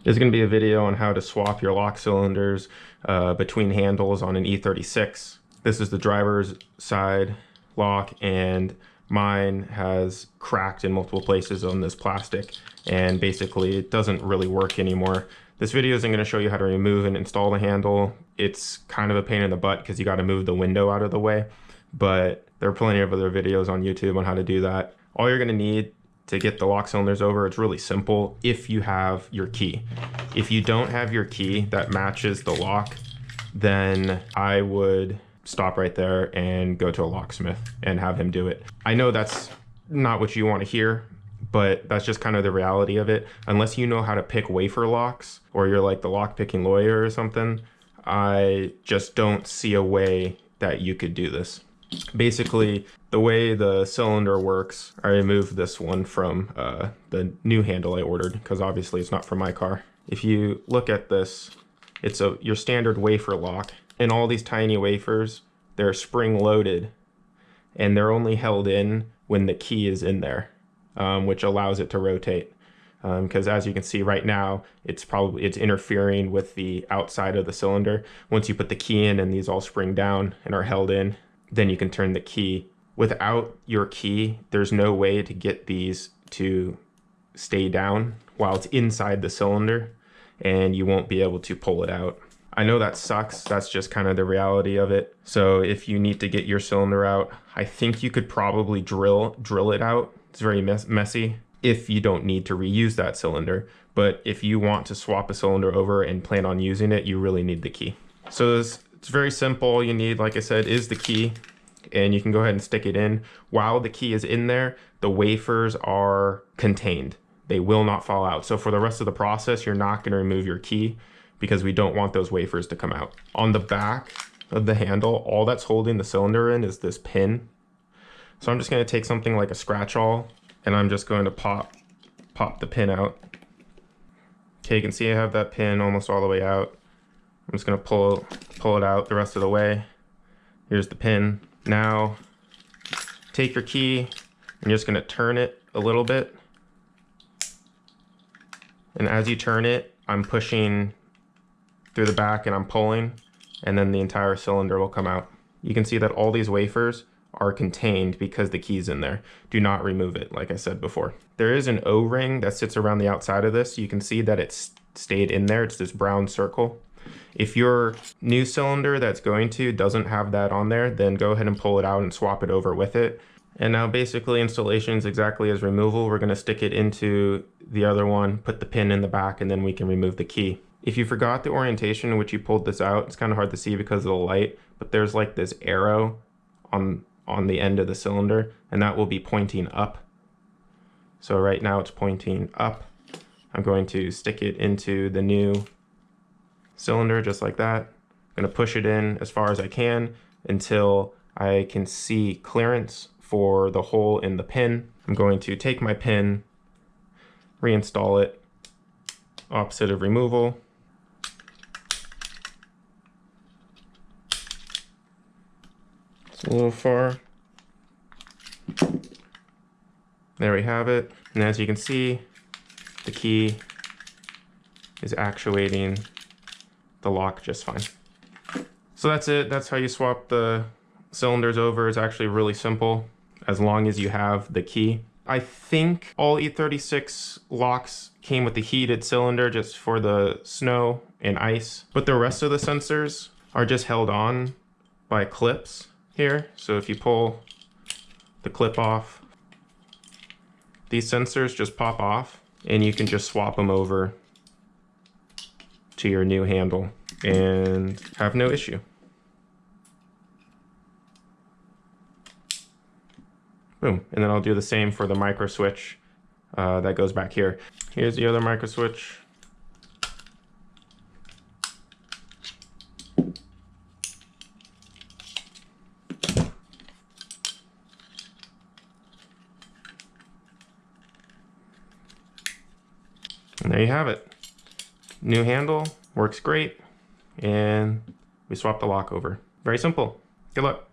There's going to be a video on how to swap your lock cylinders between handles on an E36. This is the driver's side lock, and mine has cracked in multiple places on this plastic, and basically it doesn't really work anymore. This video isn't going to show you how to remove and install the handle. It's kind of a pain in the butt because you got to move the window out of the way, but there are plenty of other videos on YouTube on how to do that. All you're going to need to get the lock cylinders over, it's really simple if you have your key. If you don't have your key that matches the lock, then I would stop right there and go to a locksmith and have him do it. I know that's not what you want to hear, but that's just kind of the reality of it. Unless you know how to pick wafer locks, or you're like the lock picking lawyer or something, I just don't see a way that you could do this. Basically, the way the cylinder works, I removed this one from the new handle I ordered because obviously it's not for my car. If you look at this, it's your standard wafer lock, and all these tiny wafers, they're spring loaded, and they're only held in when the key is in there, which allows it to rotate. Because as you can see right now, it's interfering with the outside of the cylinder. Once you put the key in and these all spring down and are held in, then you can turn the key. Without your key, there's no way to get these to stay down while it's inside the cylinder, and you won't be able to pull it out. I know that sucks. That's just kind of the reality of it. So if you need to get your cylinder out, I think you could probably drill it out. It's very messy if you don't need to reuse that cylinder. But if you want to swap a cylinder over and plan on using it, you really need the key. So it's very simple. All you need, like I said, is the key, and you can go ahead and stick it in. While the key is in there, the wafers are contained. They will not fall out. So for the rest of the process, you're not going to remove your key because we don't want those wafers to come out. On the back of the handle, all that's holding the cylinder in is this pin. So I'm just going to take something like a scratch awl, and I'm just going to pop the pin out. Okay, you can see I have that pin almost all the way out. I'm just going to pull it out the rest of the way. Here's the pin. Now take your key, and you're just going to turn it a little bit. And as you turn it, I'm pushing through the back and I'm pulling, and then the entire cylinder will come out. You can see that all these wafers are contained because the key's in there. Do not remove it, like I said before. There is an O-ring that sits around the outside of this. You can see that it's stayed in there. It's this brown circle. If your new cylinder that's going to doesn't have that on there, then go ahead and pull it out and swap it over with it. And now basically installation is exactly as removal. We're going to stick it into the other one, put the pin in the back, and then we can remove the key. If you forgot the orientation in which you pulled this out, it's kind of hard to see because of the light, but there's like this arrow on the end of the cylinder, and that will be pointing up. So right now it's pointing up. I'm going to stick it into the new cylinder just like that. I'm going to push it in as far as I can until I can see clearance for the hole in the pin. I'm going to take my pin, reinstall it, opposite of removal. It's a little far. There we have it. And as you can see, the key is actuating the lock just fine. So that's it. That's how you swap the cylinders over. It's actually really simple as long as you have the key. I think all E36 locks came with the heated cylinder just for the snow and ice, but the rest of the sensors are just held on by clips here. So if you pull the clip off, these sensors just pop off, and you can just swap them over to your new handle and have no issue. Boom. And then I'll do the same for the micro switch that goes back here. Here's the other micro switch. And there you have it. New handle, works great, and we swap the lock over. Very simple. Good luck.